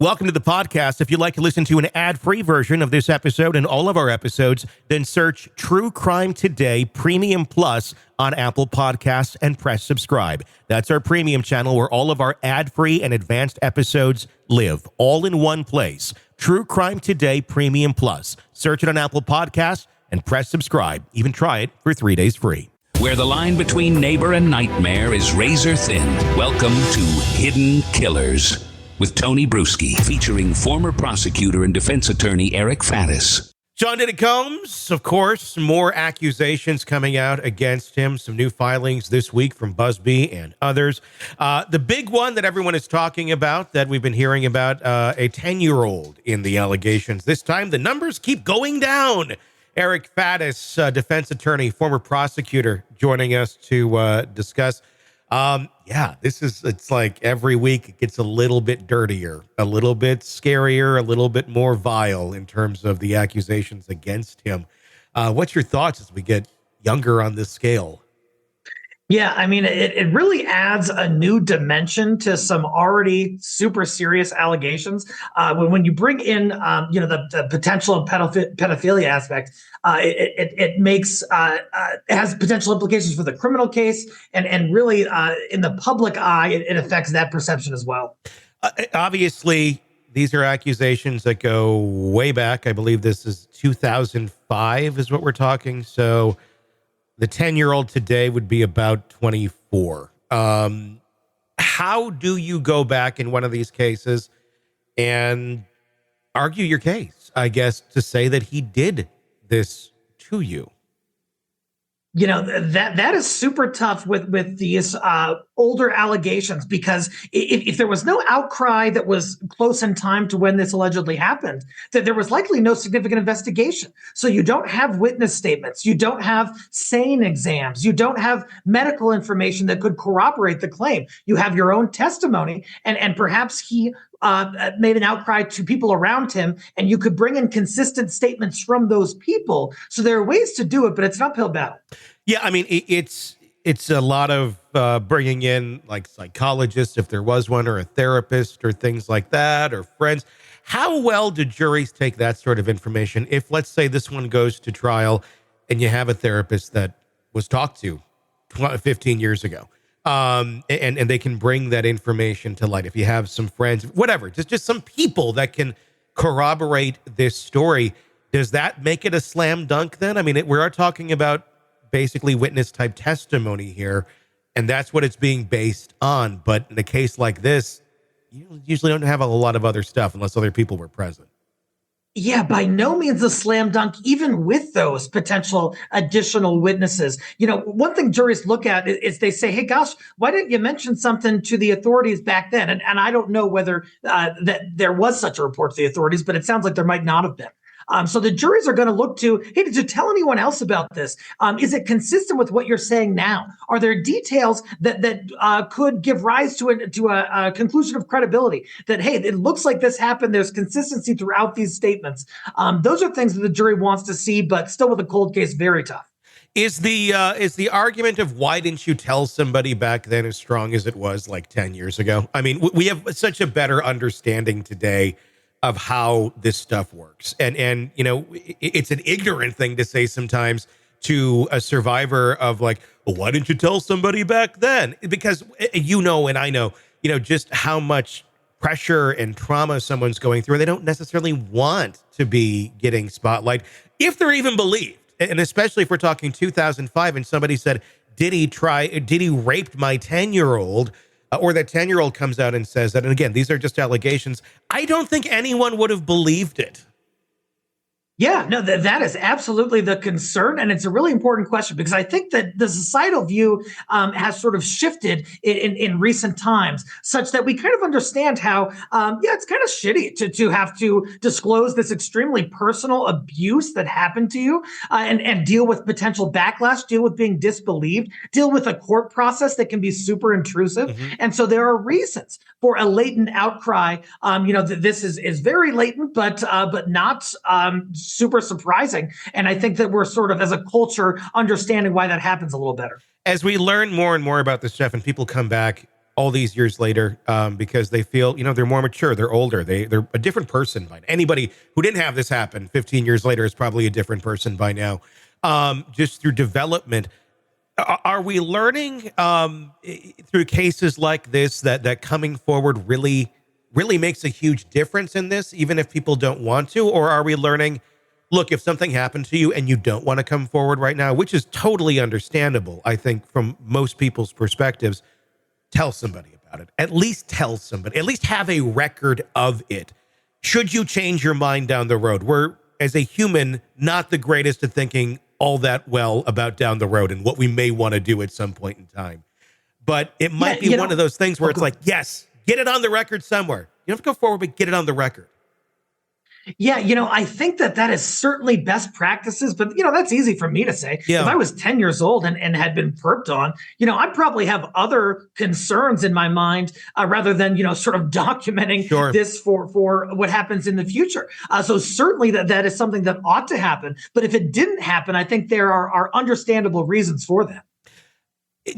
Welcome to the podcast. If you'd like to listen to an ad-free version of this episode and all of our episodes, then search True Crime Today Premium Plus on Apple Podcasts and press subscribe. That's our premium channel where all of our ad-free and advanced episodes live, all in one place. True Crime Today Premium Plus. Search it on Apple Podcasts and press subscribe. Even try it for 3 days free. Where the line between neighbor and nightmare is razor thin. Welcome to Hidden Killers with Tony Bruschi, featuring former prosecutor and defense attorney Eric Faddis. John Diddy Combs, of course, more accusations coming out against him. Some new filings this week from Busby and others. The big one that everyone is talking about, that we've been hearing about, a 10-year-old in the allegations. This time, the numbers keep going down. Eric Faddis, defense attorney, former prosecutor, joining us to discuss. It's like every week it gets a little bit dirtier, a little bit scarier, a little bit more vile in terms of the accusations against him. What's your thoughts as we get younger on this scale? Yeah, I mean, it really adds a new dimension to some already super serious allegations. When you bring in, the potential pedophilia aspect, it has potential implications for the criminal case, and really in the public eye, it affects that perception as well. Obviously, these are accusations that go way back. I believe this is 2005 is what we're talking. So the 10-year-old today would be about 24. How do you go back in one of these cases and argue your case, I guess, to say that he did this to you? You know, that is super tough with these older allegations, because if there was no outcry that was close in time to when this allegedly happened, that there was likely no significant investigation. So you don't have witness statements, you don't have SANE exams, you don't have medical information that could corroborate the claim. You have your own testimony, and perhaps he made an outcry to people around him, and you could bring in consistent statements from those people. So there are ways to do it, but it's an uphill battle. Yeah, I mean, it's a lot of bringing in like psychologists, if there was one, or a therapist, or things like that, or friends. How well do juries take that sort of information? If, let's say, this one goes to trial and you have a therapist that was talked to 15 years ago, and they can bring that information to light. If you have some friends, whatever, just some people that can corroborate this story, does that make it a slam dunk then? I mean, we are talking about basically witness type testimony here, and that's what it's being based on. But in a case like this, you usually don't have a lot of other stuff unless other people were present. Yeah, by no means a slam dunk, even with those potential additional witnesses. You know, one thing juries look at is they say, hey, gosh, why didn't you mention something to the authorities back then? And I don't know whether that there was such a report to the authorities, but it sounds like there might not have been. So the juries are going to look to, hey, did you tell anyone else about this? Is it consistent with what you're saying now? Are there details that could give rise to a conclusion of credibility that, hey, it looks like this happened. There's consistency throughout these statements. Those are things that the jury wants to see, but still with a cold case, very tough. Is the argument of why didn't you tell somebody back then as strong as it was like 10 years ago? I mean, we have such a better understanding today of how this stuff works. And you know, it's an ignorant thing to say sometimes to a survivor of like, well, why didn't you tell somebody back then? Because you know, and I know, you know, just how much pressure and trauma someone's going through. They don't necessarily want to be getting spotlight if they're even believed. And especially if we're talking 2005 and somebody said, Diddy raped my 10-year-old, or that 10-year-old comes out and says that, and again, these are just allegations, I don't think anyone would have believed it. Yeah, no, that is absolutely the concern. And it's a really important question, because I think that the societal view has sort of shifted in recent times, such that we kind of understand how, it's kind of shitty to have to disclose this extremely personal abuse that happened to you, and deal with potential backlash, deal with being disbelieved, deal with a court process that can be super intrusive. Mm-hmm. And so there are reasons for a latent outcry. That this is very latent, but not super surprising. And I think that we're sort of, as a culture, understanding why that happens a little better. As we learn more and more about this stuff and people come back all these years later, because they feel, they're more mature, they're older, they're a different person by now. Anybody who didn't have this happen 15 years later is probably a different person by now, just through development. Are we learning through cases like this that coming forward really makes a huge difference in this, even if people don't want to? Or are we learning, look, if something happened to you and you don't want to come forward right now, which is totally understandable, I think, from most people's perspectives, tell somebody about it. At least tell somebody. At least have a record of it. Should you change your mind down the road? We're, as a human, not the greatest at thinking all that well about down the road and what we may want to do at some point in time. But it might be one of those things where it's like, yes, get it on the record somewhere. You don't have to go forward, but get it on the record. Yeah, I think that is certainly best practices, but that's easy for me to say. Yeah. If I was 10 years old and had been perped on, I'd probably have other concerns in my mind rather than, sort of documenting this for what happens in the future. So certainly that is something that ought to happen. But if it didn't happen, I think there are understandable reasons for that.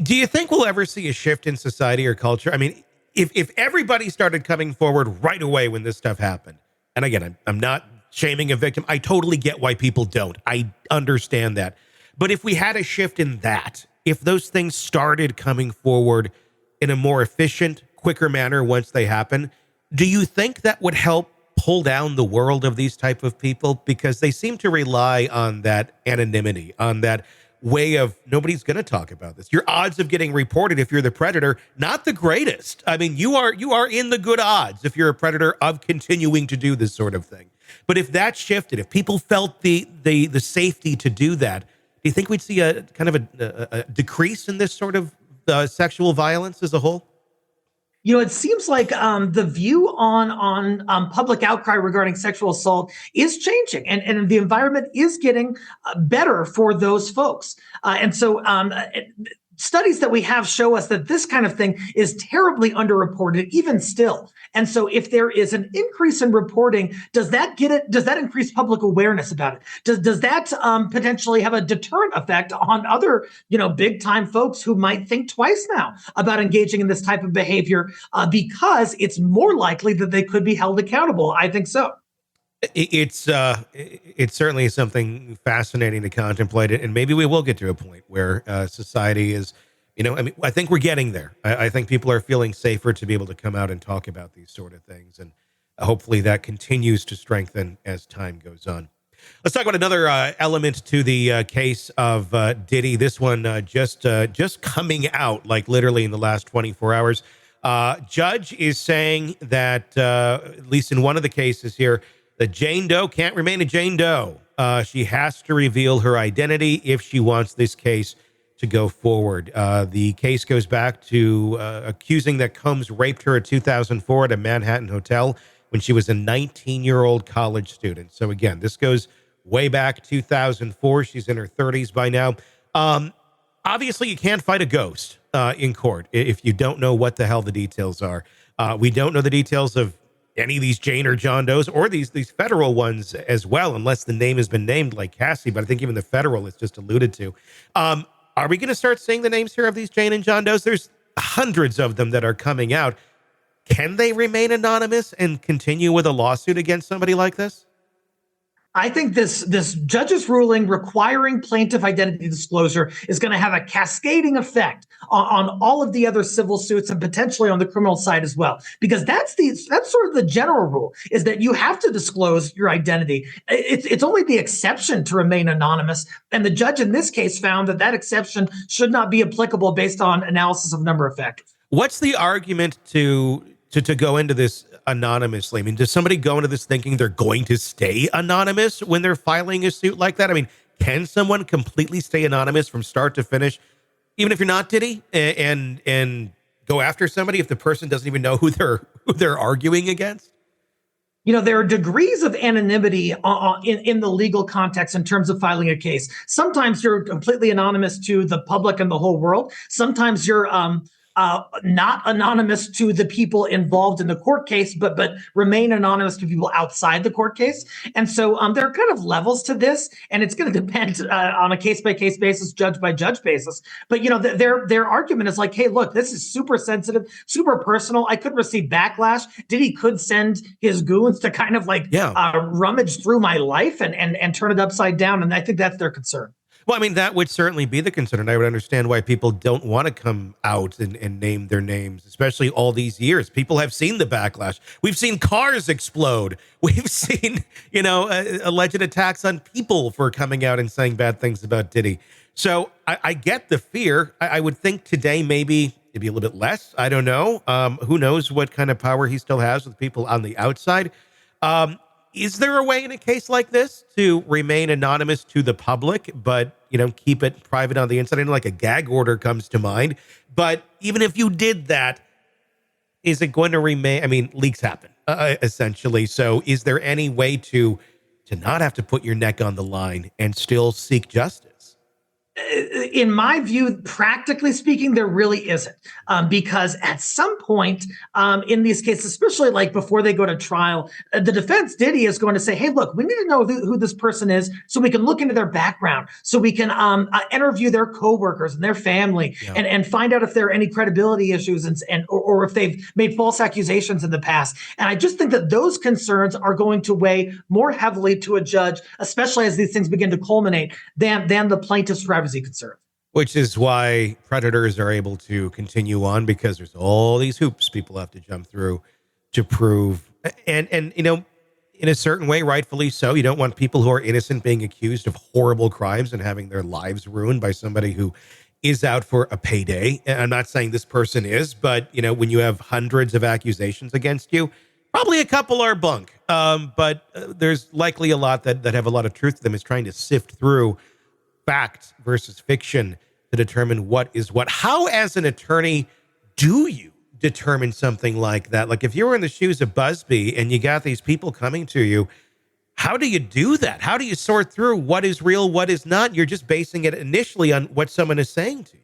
Do you think we'll ever see a shift in society or culture? I mean, if everybody started coming forward right away when this stuff happened, and again, I'm not shaming a victim. I totally get why people don't. I understand that. But if we had a shift in that, if those things started coming forward in a more efficient, quicker manner once they happen, do you think that would help pull down the world of these type of people? Because they seem to rely on that anonymity, on that way of nobody's going to talk about this. Your odds of getting reported if you're the predator, not the greatest. I mean, you are in the good odds if you're a predator of continuing to do this sort of thing. But if that shifted, if people felt the safety to do that, do you think we'd see a kind of a decrease in this sort of sexual violence as a whole? It seems like the view on public outcry regarding sexual assault is changing, and the environment is getting better for those folks. And so studies that we have show us that this kind of thing is terribly underreported, even still. And so if there is an increase in reporting, does that increase public awareness about it? Does that potentially have a deterrent effect on other, big time folks who might think twice now about engaging in this type of behavior because it's more likely that they could be held accountable? I think so. It's certainly something fascinating to contemplate, and maybe we will get to a point where society is, I think we're getting there. I think people are feeling safer to be able to come out and talk about these sort of things, and hopefully that continues to strengthen as time goes on. Let's talk about another element to the case of Diddy. This one just coming out, like literally in the last 24 hours. Judge is saying that, at least in one of the cases here, that Jane Doe can't remain a Jane Doe. She has to reveal her identity if she wants this case to go forward. The case goes back to accusing that Combs raped her in 2004 at a Manhattan hotel when she was a 19-year-old college student. So again, this goes way back 2004. She's in her 30s by now. Obviously, you can't fight a ghost in court if you don't know what the hell the details are. We don't know the details of any of these Jane or John Does or these federal ones as well, unless the name has been named like Cassie, but I think even the federal is just alluded to. Are we going to start seeing the names here of these Jane and John Does? There's hundreds of them that are coming out. Can they remain anonymous and continue with a lawsuit against somebody like this? I think this judge's ruling requiring plaintiff identity disclosure is going to have a cascading effect on all of the other civil suits and potentially on the criminal side as well. Because that's sort of the general rule, is that you have to disclose your identity. It's only the exception to remain anonymous. And the judge in this case found that exception should not be applicable based on analysis of a number of factors. What's the argument to go into this anonymously? I mean, does somebody go into this thinking they're going to stay anonymous when they're filing a suit like that? I mean, can someone completely stay anonymous from start to finish, even if you're not Diddy, and go after somebody if the person doesn't even know who they're arguing against? There are degrees of anonymity in the legal context in terms of filing a case. Sometimes you're completely anonymous to the public and the whole world. Sometimes you're not anonymous to the people involved in the court case, but remain anonymous to people outside the court case. And so there are kind of levels to this, and it's going to depend on a case-by-case basis, judge-by-judge basis. But, their argument is like, hey, look, this is super sensitive, super personal. I could receive backlash. Diddy could send his goons to kind of rummage through my life and turn it upside down. And I think that's their concern. Well, I mean, that would certainly be the concern. And I would understand why people don't want to come out and name their names, especially all these years. People have seen the backlash. We've seen cars explode. We've seen, alleged attacks on people for coming out and saying bad things about Diddy. So I get the fear. I would think today maybe a little bit less. I don't know. Who knows what kind of power he still has with people on the outside. Is there a way in a case like this to remain anonymous to the public, but, keep it private on the inside? I know like a gag order comes to mind, but even if you did that, is it going to remain? I mean, leaks happen, essentially. So is there any way to not have to put your neck on the line and still seek justice? In my view, practically speaking, there really isn't, because at some point in these cases, especially like before they go to trial, the defense, Diddy, is going to say, hey, look, we need to know who this person is so we can look into their background, so we can interview their coworkers and their family, and find out if there are any credibility issues or if they've made false accusations in the past. And I just think that those concerns are going to weigh more heavily to a judge, especially as these things begin to culminate, than the plaintiff's privacy concern. Which is why predators are able to continue on, because there's all these hoops people have to jump through to prove. And in a certain way, rightfully so, you don't want people who are innocent being accused of horrible crimes and having their lives ruined by somebody who is out for a payday. And I'm not saying this person is, but when you have hundreds of accusations against you, probably a couple are bunk. But there's likely a lot that have a lot of truth to them. Is trying to sift through fact versus fiction to determine what is what. How, as an attorney, do you determine something like that? Like if you were in the shoes of Busby and you got these people coming to you, how do you do that? How do you sort through what is real, what is not? You're just basing it initially on what someone is saying to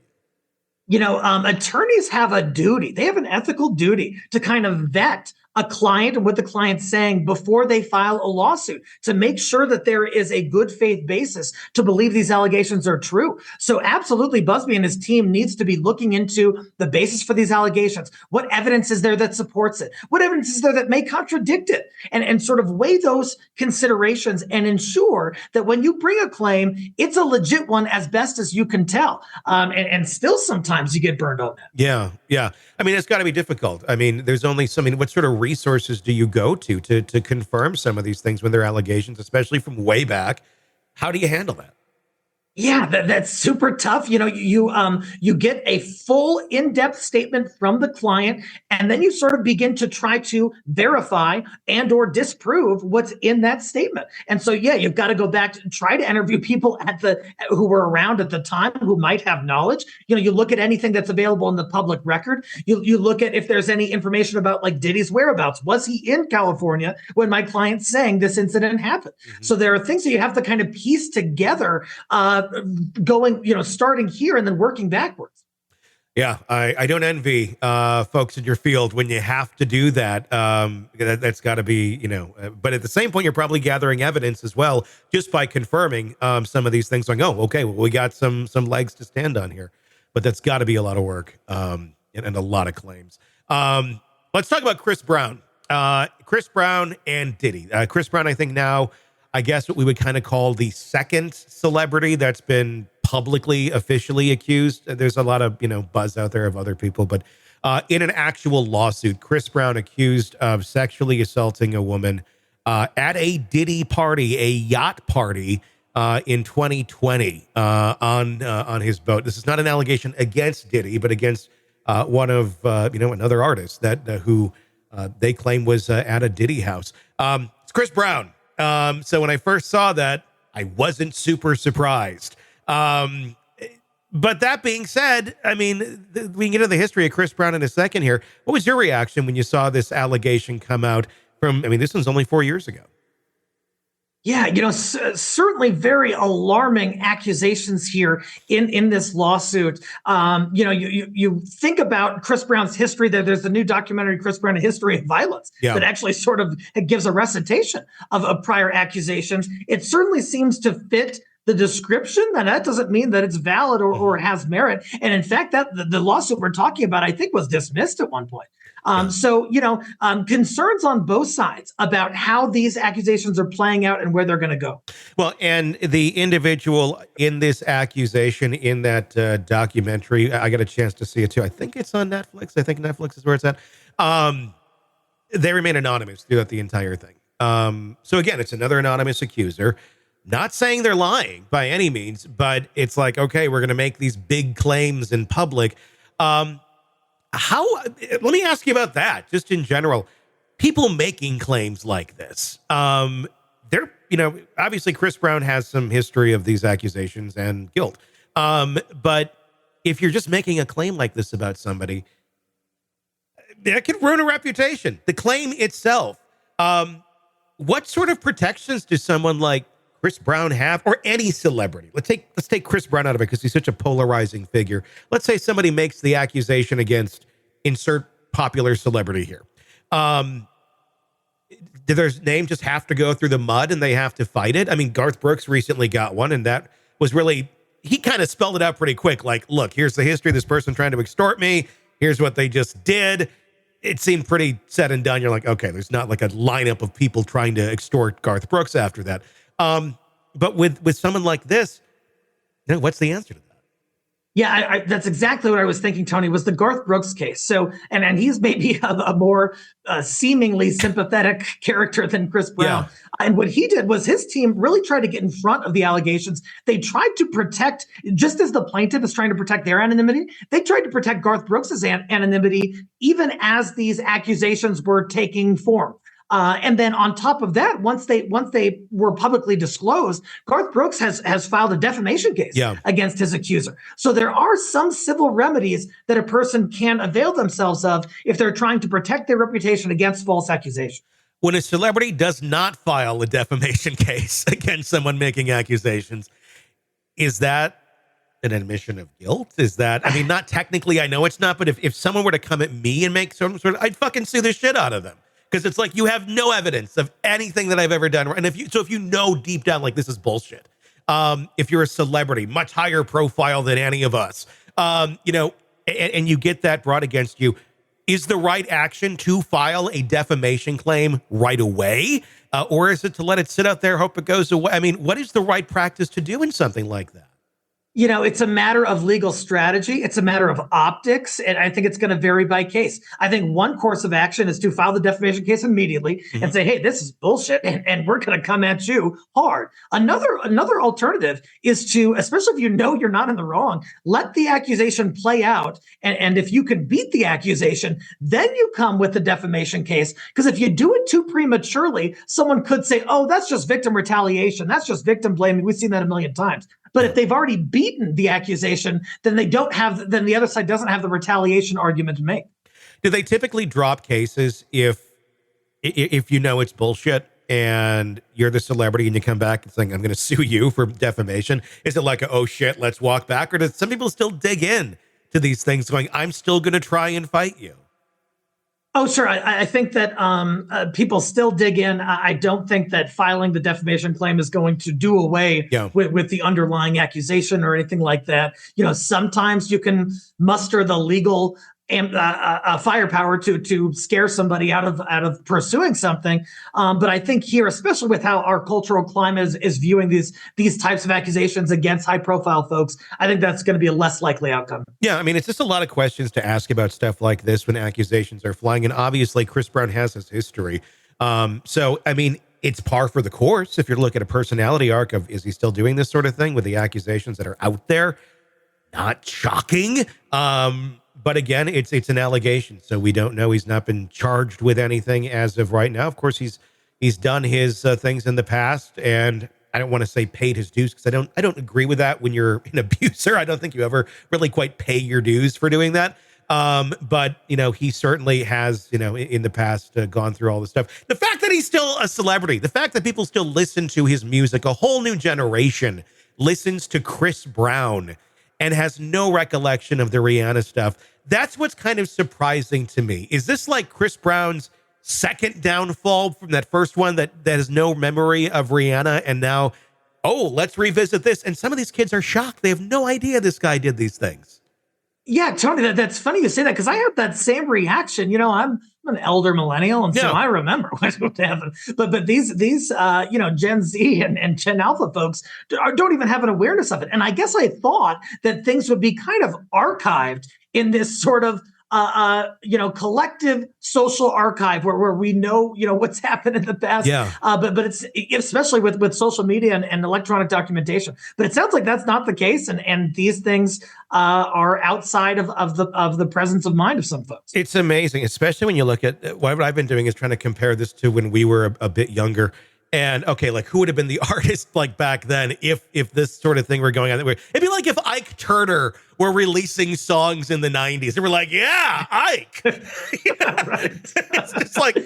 you. Attorneys have a duty. They have an ethical duty to kind of vet a client and what the client's saying before they file a lawsuit, to make sure that there is a good faith basis to believe these allegations are true. So absolutely, Busby and his team needs to be looking into the basis for these allegations. What evidence is there that supports it? What evidence is there that may contradict it? And sort of weigh those considerations and ensure that when you bring a claim, it's a legit one as best as you can tell. And still sometimes you get burned on that. Yeah. I mean, it's got to be difficult. I mean, there's only what sort of resources do you go to confirm some of these things when they're allegations, especially from way back? How do you handle that? Yeah, that's super tough. You get a full in-depth statement from the client, and then you sort of begin to try to verify and or disprove what's in that statement. And so, you've got to go back and try to interview people who were around at the time who might have knowledge. You look at anything that's available in the public record. You look at if there's any information about like Diddy's whereabouts. Was he in California when my client's saying this incident happened? Mm-hmm. So there are things that you have to kind of piece together, starting here and then working backwards. Yeah, I don't envy folks in your field when you have to do that. That's got to be, but at the same point, you're probably gathering evidence as well, just by confirming some of these things. Like, oh, okay, well, we got some legs to stand on here. But that's got to be a lot of work and a lot of claims. Let's talk about Chris Brown. Chris Brown and Diddy. Chris Brown, I think now, I guess what we would kind of call the second celebrity that's been publicly, officially accused. There's a lot of, buzz out there of other people, but in an actual lawsuit, Chris Brown accused of sexually assaulting a woman at a Diddy party, a yacht party in 2020 on his boat. This is not an allegation against Diddy, but against one of, another artist that who they claim was at a Diddy house. It's Chris Brown. So when I first saw that, I wasn't super surprised. But that being said, I mean, we can get into the history of Chris Brown in a second here. What was your reaction when you saw this allegation come out from, this one's only 4 years ago? Yeah, certainly very alarming accusations here in this lawsuit. You think about Chris Brown's history. There's the new documentary, Chris Brown: A History of Violence, Yeah. that actually sort of gives a recitation of prior accusations. It certainly seems to fit the description, and that doesn't mean that it's valid or has merit. And in fact, that the lawsuit we're talking about, I think, was dismissed at one point. So, concerns on both sides about how these accusations are playing out and where they're going to go. Well, and the individual in this accusation in that documentary, I got a chance to see it too. I think it's on Netflix. I think Netflix is where it's at. They remain anonymous throughout the entire thing. So again, it's another anonymous accuser. Not saying they're lying by any means, but it's like, okay, we're going to make these big claims in public. Let me ask you about that, just in general. People making claims like this, obviously Chris Brown has some history of these accusations and guilt. But if you're just making a claim like this about somebody, that could ruin a reputation. The claim itself. What sort of protections does someone like Chris Brown have, or any celebrity? Let's take Chris Brown out of it because he's such a polarizing figure. Let's say somebody makes the accusation against insert popular celebrity here. Did their name just have to go through the mud and they have to fight it? I mean, Garth Brooks recently got one, and that was really, he kind of spelled it out pretty quick. Like, look, here's the history of this person trying to extort me. Here's what they just did. It seemed pretty said and done. You're like, okay, there's not like a lineup of people trying to extort Garth Brooks after that. But with someone like this, what's the answer to that? Yeah, that's exactly what I was thinking, Tony, was the Garth Brooks case. So, and he's maybe a more seemingly sympathetic character than Chris Brown. Yeah. And what he did was his team really tried to get in front of the allegations. They tried to protect, just as the plaintiff is trying to protect their anonymity, they tried to protect Garth Brooks's anonymity, even as these accusations were taking form. And then on top of that, once they were publicly disclosed, Garth Brooks has filed a defamation case against his accuser. So there are some civil remedies that a person can avail themselves of if they're trying to protect their reputation against false accusation. When a celebrity does not file a defamation case against someone making accusations, is that an admission of guilt? Is that, I mean, not technically, I know it's not, but if someone were to come at me and make some sort of, I'd fucking sue the shit out of them. Because it's like, you have no evidence of anything that I've ever done. And if you know deep down, like, this is bullshit. If you're a celebrity, much higher profile than any of us, and you get that brought against you, is the right action to file a defamation claim right away? Or is it to let it sit out there, hope it goes away? I mean, what is the right practice to do in something like that? It's a matter of legal strategy. It's a matter of optics. And I think it's going to vary by case. I think one course of action is to file the defamation case immediately and say, hey, this is bullshit. And we're going to come at you hard. Another alternative is to, especially if you know you're not in the wrong, let the accusation play out. And if you can beat the accusation, then you come with the defamation case. Because if you do it too prematurely, someone could say, oh, that's just victim retaliation. That's just victim blaming. We've seen that a million times. But if they've already beaten the accusation, then then the other side doesn't have the retaliation argument to make. Do they typically drop cases if you know it's bullshit and you're the celebrity and you come back and saying, I'm going to sue you for defamation? Is it like, oh shit, let's walk back? Or do some people still dig in to these things going, I'm still going to try and fight you? Oh, sure. I think that people still dig in. I don't think that filing the defamation claim is going to do away with the underlying accusation or anything like that. Sometimes you can muster the legal firepower to scare somebody out of pursuing something. But I think here, especially with how our cultural climate is viewing these types of accusations against high profile folks, I think that's going to be a less likely outcome. Yeah, I mean, it's just a lot of questions to ask about stuff like this when accusations are flying. And obviously, Chris Brown has his history. So, I mean, it's par for the course. If you're looking at a personality arc of, is he still doing this sort of thing with the accusations that are out there? Not shocking. But again, it's an allegation, so we don't know. He's not been charged with anything as of right now. Of course, he's done his things in the past, and I don't want to say paid his dues because I don't agree with that. When you're an abuser, I don't think you ever really quite pay your dues for doing that. But, he certainly has, in the past gone through all this stuff. The fact that he's still a celebrity, the fact that people still listen to his music, a whole new generation listens to Chris Brown and has no recollection of the Rihanna stuff. That's what's kind of surprising to me. Is this like Chris Brown's second downfall from that first one that has no memory of Rihanna, and now, let's revisit this? And some of these kids are shocked. They have no idea this guy did these things. Yeah, Tony, that's funny you say that, because I had that same reaction. I'm an elder millennial, and so I remember what happened. But these Gen Z and Gen Alpha folks don't even have an awareness of it. And I guess I thought that things would be kind of archived in this sort of collective social archive where we know, what's happened in the past. Yeah. But it's especially with social media and electronic documentation. But it sounds like that's not the case, and these things are outside of the presence of mind of some folks. It's amazing, especially when you look at what I've been doing is trying to compare this to when we were a bit younger. And who would have been the artist like back then if this sort of thing were going on? It'd be like if Ike Turner were releasing songs in the 90s. They were like, yeah, Ike. Right. It's just like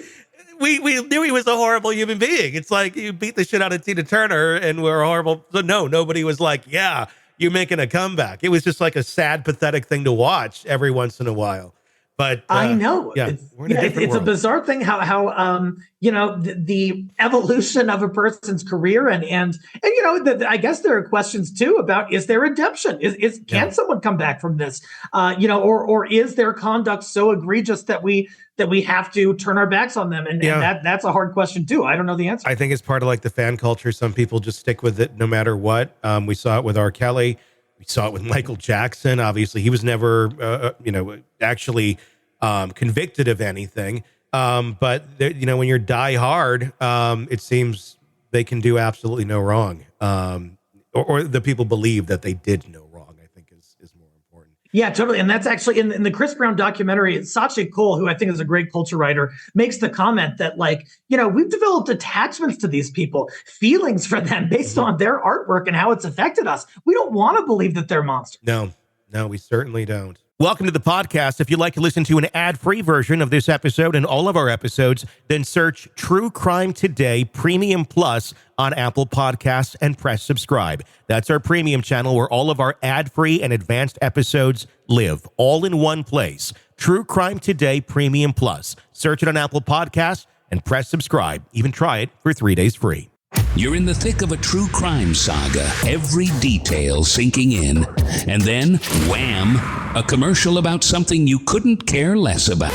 we knew he was a horrible human being. It's like you beat the shit out of Tina Turner and we're horrible. So no, nobody was like, yeah, you're making a comeback. It was just like a sad, pathetic thing to watch every once in a while. But I know, yeah, it's a bizarre thing how the evolution of a person's career and I guess there are questions too about, is there redemption? Can someone come back from this? Or is their conduct so egregious that we have to turn our backs on them? And that's a hard question too. I don't know the answer. I think it's part of like the fan culture. Some people just stick with it no matter what. We saw it with R. Kelly. We saw it with Michael Jackson. Obviously, he was never, actually convicted of anything. But when you're die hard, it seems they can do absolutely no wrong. Or the people believe that they did no wrong, I think is more important. Yeah, totally. And that's actually in the Chris Brown documentary. Sachi Cole, who I think is a great culture writer, makes the comment that we've developed attachments to these people, feelings for them based on their artwork and how it's affected us. We don't want to believe that they're monsters. No, we certainly don't. Welcome to the podcast. If you'd like to listen to an ad-free version of this episode and all of our episodes, then search True Crime Today Premium Plus on Apple Podcasts and press subscribe. That's our premium channel where all of our ad-free and advanced episodes live, all in one place. True Crime Today Premium Plus. Search it on Apple Podcasts and press subscribe. Even try it for 3 days free. You're in the thick of a true crime saga, every detail sinking in, and then, wham, a commercial about something you couldn't care less about.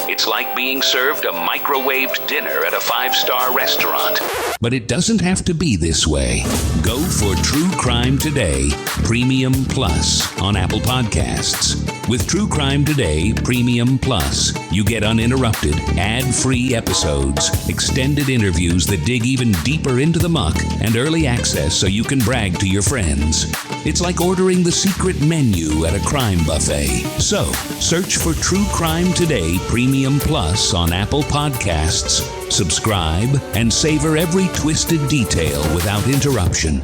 It's like being served a microwaved dinner at a 5-star restaurant. But it doesn't have to be this way. Go for True Crime Today Premium Plus on Apple Podcasts. With True Crime Today Premium Plus, you get uninterrupted, ad-free episodes, extended interviews that dig even deeper into the muck, and early access so you can brag to your friends. It's like ordering the secret menu at a crime buffet. So, search for True Crime Today Premium Plus on Apple Podcasts, subscribe, and savor every twisted detail without interruption.